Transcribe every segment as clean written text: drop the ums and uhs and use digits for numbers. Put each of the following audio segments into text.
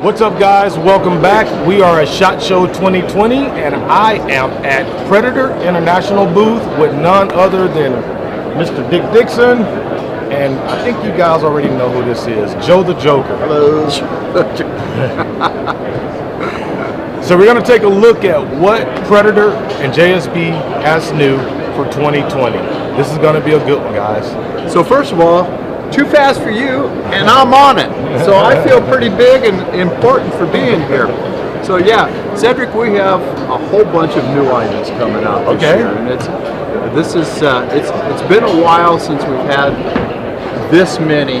What's up, guys? Welcome back. We are at SHOT Show 2020, and I am at Predator International booth with none other than Mr. Dick Dixon, and I think you guys already know who this is, Joe the Joker. Hello. So we're going to take a look at what Predator and JSB has new for 2020. This is going to be a good one, guys. So first of all, too fast for you, and I'm on it. So I feel pretty big and important for being here. So yeah, Cedric, we have a whole bunch of new items coming out this year, and it's been a while since we've had this many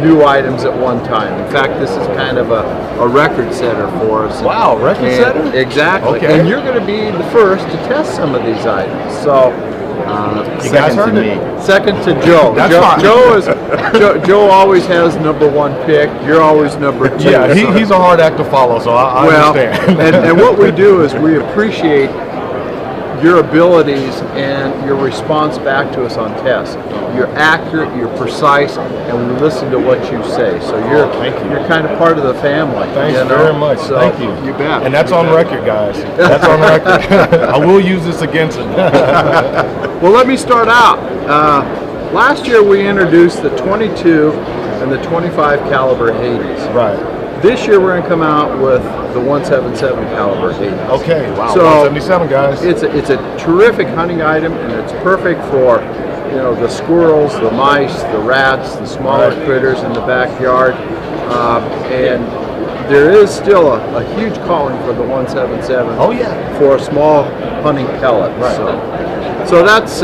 new items at one time. In fact, this is kind of a record setter for us. Wow, record setter? Exactly. Okay. And you're going to be the first to test some of these items. So. You guys heard it? Second to Joe. That's fine. Joe always has number one pick. You're always number two. Yeah, he's a hard act to follow, so I understand. and what we do is we appreciate your abilities and your response back to us on tests. You're accurate, you're precise, and we listen to what you say. So you're kind of part of the family. Thanks very much. So, thank you. You bet. And that's on record, guys. That's on record. I will use this against him. Well, let me start out. Last year we introduced the 22 and the 25 caliber Hades. Right. This year we're going to come out with the 177 caliber Hades. Okay, wow, so 177, guys. It's a terrific hunting item, and it's perfect for the squirrels, the mice, the rats, the smaller critters in the backyard. And there is still a huge calling for the 177. Oh yeah. For a small hunting pellet. Right. So that's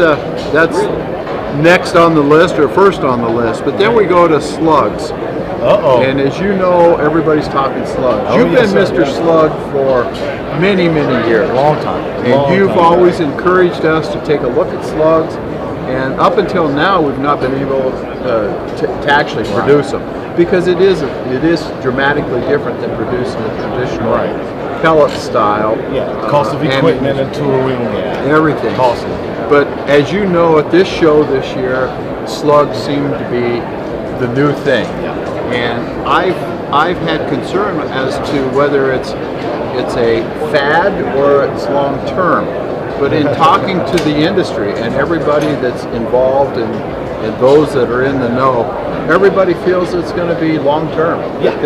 next on the list, or first on the list. But then we go to slugs. Uh-oh. And as you know, everybody's talking slugs. Oh, You've yes, been sir. Mr. Slug for many, many years. Long time. And you've always encouraged us to take a look at slugs. And up until now, we've not been able to actually produce them, because it is dramatically different than producing a traditional pellet style. Yeah, cost of equipment and tooling, everything. Costly. But as you know, at this show this year, slugs seem to be the new thing. And I've had concern as to whether it's a fad or it's long term. But in talking to the industry and everybody that's involved and those that are in the know, everybody feels it's going to be long term. Yeah.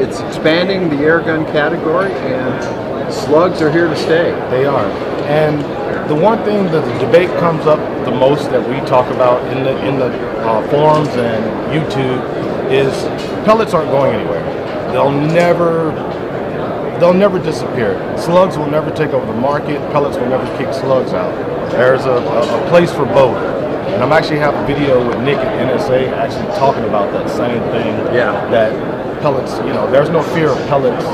It's expanding the air gun category, and slugs are here to stay. They are. And the one thing that the debate comes up the most that we talk about in the forums and YouTube is pellets aren't going anywhere. They'll never disappear. Slugs will never take over the market. Pellets will never kick slugs out. There's a place for both. And I'm actually have a video with Nick at NSA actually talking about that same thing. Yeah. That pellets, there's no fear of pellets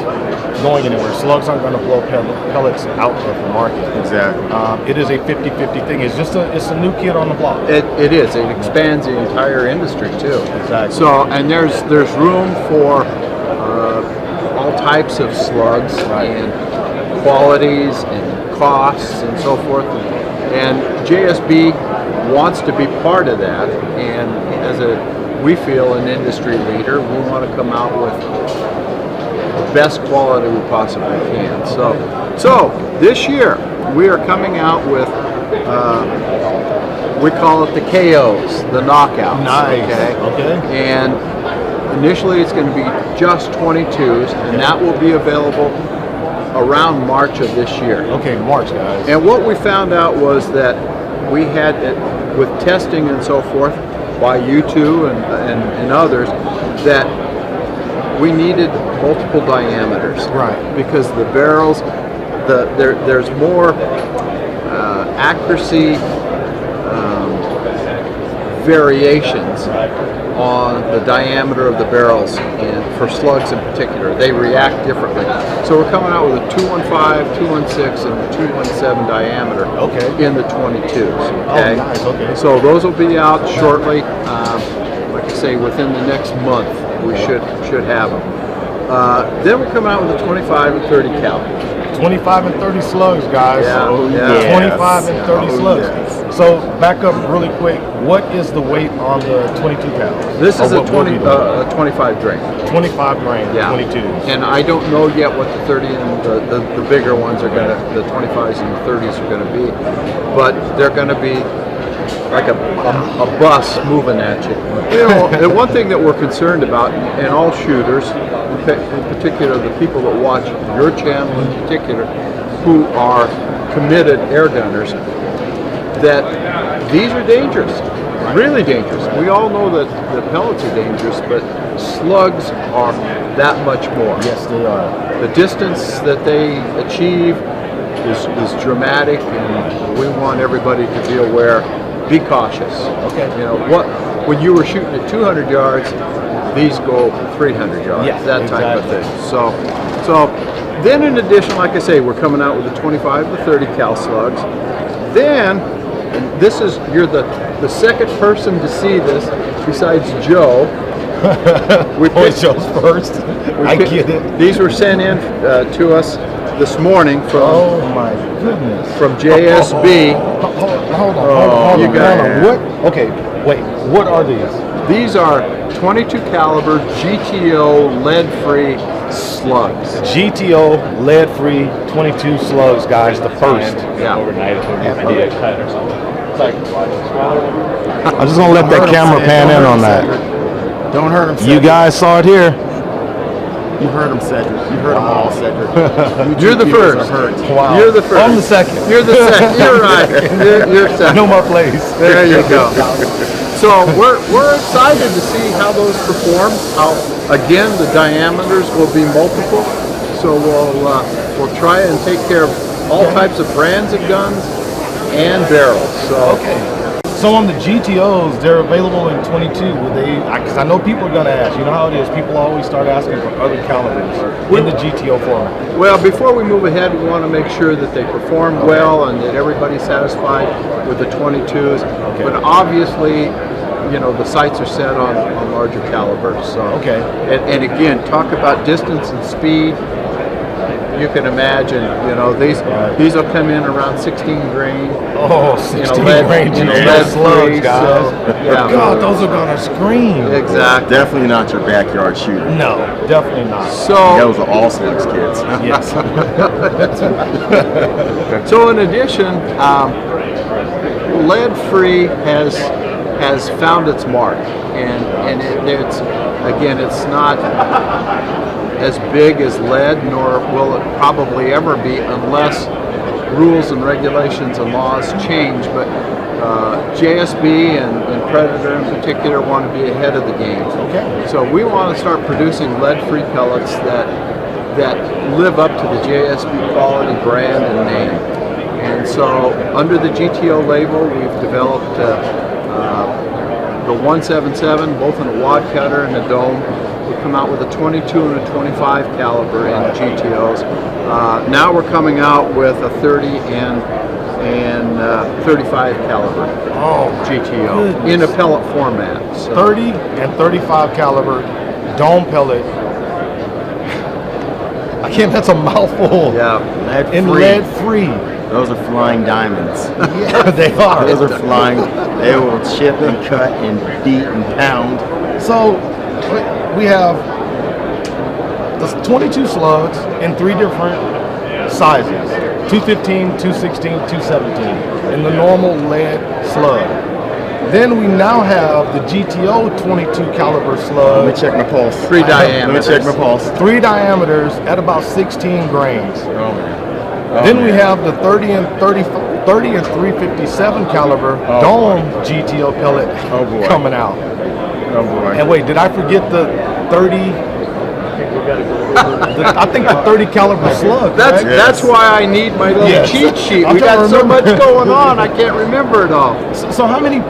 going anywhere. Slugs aren't going to blow pellets out of the market. Exactly. It is a 50-50 thing. It's a new kid on the block. It is. It expands the entire industry too. Exactly. So, and there's room for all types of slugs and qualities and costs and so forth. And JSB wants to be part of that. And as we feel an industry leader, we want to come out with the best quality we possibly can. So this year we are coming out with we call it the KOs, the knockouts. Nice. Okay. And initially it's going to be just 22s, and that will be available around March of this year. Okay, March, guys. And what we found out was that we had, with testing and so forth, by you two and others, that we needed multiple diameters. Right. Because the barrels, there's more accuracy variations on the diameter of the barrels, and for slugs in particular, they react differently. So we're coming out with a 215, 216, and a 217 diameter in the 22s. Okay? Oh, nice. Okay. So those will be out shortly. Like I say, within the next month, we should have them. Then we're coming out with a 25 and 30 cal. 25 and 30 slugs, guys. Yeah, so, yeah. 25 and 30 slugs. Yes. So back up really quick. What is the weight on the 22 cal? This is Or a what will be the- 25 grain. 25 grain, Yeah. 22s. And I don't know yet what the 30 and the bigger ones are gonna, the 25s and the 30s are gonna be, but they're gonna be like a bus moving at you. You know, the one thing that we're concerned about, and all shooters, in particular the people that watch your channel in particular, who are committed air gunners, that these are dangerous, really dangerous. We all know that the pellets are dangerous, but slugs are that much more. Yes, they are. The distance that they achieve is dramatic, and we want everybody to be aware. Be cautious. Okay. You know what? When you were shooting at 200 yards, these go 300 yards. Yes, that type of exactly. thing. So then in addition, like I say, we're coming out with the 25 to 30 cal slugs. Then, and this is, you're the second person to see this besides Joe. We Boy, Joe's first. I get it. These were sent in to us this morning from Oh my goodness. from JSB. Hold on. you got it. What? Okay, wait. What are these? These are 22 caliber GTO lead-free slugs. GTO lead-free 22 slugs, guys. The first. Yeah. Overnight, it would be a cut or something. I'm just gonna let that camera pan in on that. Don't hurt him, Cedric. You guys saw it here. You heard him, Cedric. You heard them all, Cedric. You're the viewers first. are hurt. Wow. You're the first. I'm the second. You're the second. You're right. You're I second. know my place. There you go. So we're excited to see how those perform. How again the diameters will be multiple. So we'll try and take care of all types of brands of guns and barrels. So Okay. So on the GTOs, they're available in 22. Would they? Because I know people are gonna ask. You know how it is. People always start asking for other calibers in the GTO format. well, before we move ahead, we want to make sure that they perform well and that everybody's satisfied with the 22s. But obviously, you know, the sights are set on larger calibers. So Okay. And again, talk about distance and speed. You can imagine, you know, these will come in around 16 grain. Oh, 16 lead- range you know, GTO lead slugs, free, guys. so, yeah. God, those are gonna scream. Exactly. Definitely not your backyard shooter. No, definitely not. So Those are all slugs, kids. Yes. So in addition, lead-free has found its mark, and it's again, it's not as big as lead, nor will it probably ever be unless rules and regulations and laws change. But JSB and Predator in particular want to be ahead of the game. Okay. So we want to start producing lead-free pellets that live up to the JSB quality brand and name. And so under the GTO label, we've developed the 177, both in a wad cutter and a dome. We come out with a 22 and a 25 caliber in GTOs. Now we're coming out with a 30 and 35 caliber GTO goodness. in a pellet format. So 30 and 35 caliber dome pellet. I can't. That's a mouthful. yeah, And lead free. Those are flying diamonds. Yeah, they are. Those are flying. They will chip and cut and beat and pound. So we have the 22 slugs in 3 different sizes: 215, 216, 217, in the normal lead slug. Then we now have the GTO 22 caliber slug. Let me check my pulse. 3 Let diameters. me check my pulse. 3 diameters at about 16 grains. Oh man. Then we have the 30 and 357 caliber dome GTO pellet Oh, boy. coming out. Oh boy. And wait, did I forget the 30? I think the 30 caliber slug. That's right? that's why I need my little Yes. cheat sheet. I'm We trying got to so much remember. going on, I can't remember it all. So how many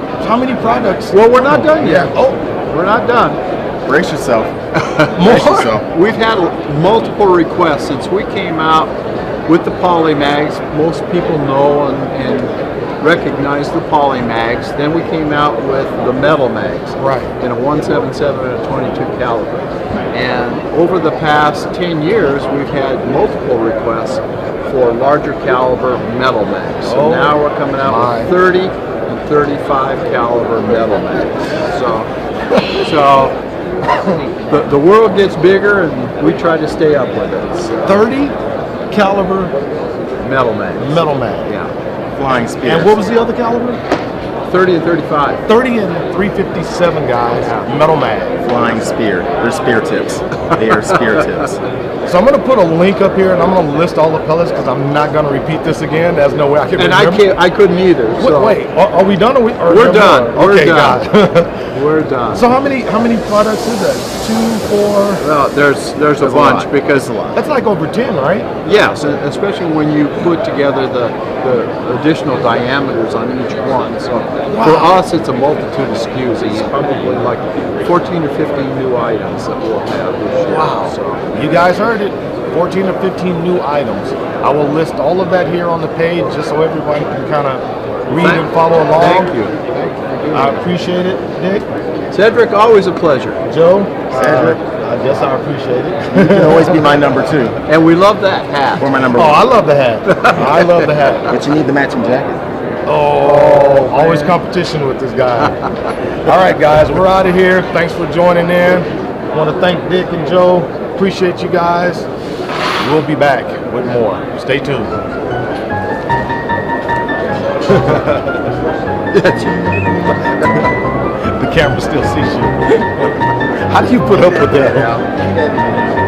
products? Well, we're not done yet. Oh, We're not done. Brace yourself. more. Brace yourself. We've had multiple requests since we came out with the poly mags. Most people know and recognize the poly mags. Then we came out with the metal mags, Right. in a 177 and a 22 caliber. And over the past 10 years, we've had multiple requests for larger caliber metal mags. So Oh, now we're coming out my. with 30 .35 caliber metal mags. So the world gets bigger, and we try to stay up with it. So, 30 caliber metal mags. metal mag. Yeah. Flying spear. And what was the other caliber? 30 and 35. 30 and 357 guys, metal mag. Flying spear. They're spear tips. They are spear tips. So I'm going to put a link up here, and I'm going to list all the pellets because I'm not going to repeat this again. There's no way I can And remember. I couldn't either. So Wait, are we done? Or or we're there done. more? We're Okay, done. got it. We're done. So how many products is that? 2, 4? Well, there's a bunch because That's like over 10, right? yes, and especially when you put together the additional diameters on each one. So for us, it's a multitude of SKUs. It's probably like 14 or 15 new items that we'll have this year. Wow. So You guys heard it. 14 or 15 new items. I will list all of that here on the page just so everybody can kind of read and follow along. Thank you. I appreciate it, Dick. Cedric, always a pleasure. Joe, Cedric. I guess I appreciate it. You can always be my number 2 And we love that hat. or my number Oh, 1. I love the hat. I love the hat. But you need the matching jacket. Oh, always competition with this guy. All right, guys, we're out of here. Thanks for joining in. I want to thank Dick and Joe. Appreciate you guys. We'll be back with more. Stay tuned. The camera still sees you. How do you put up with that?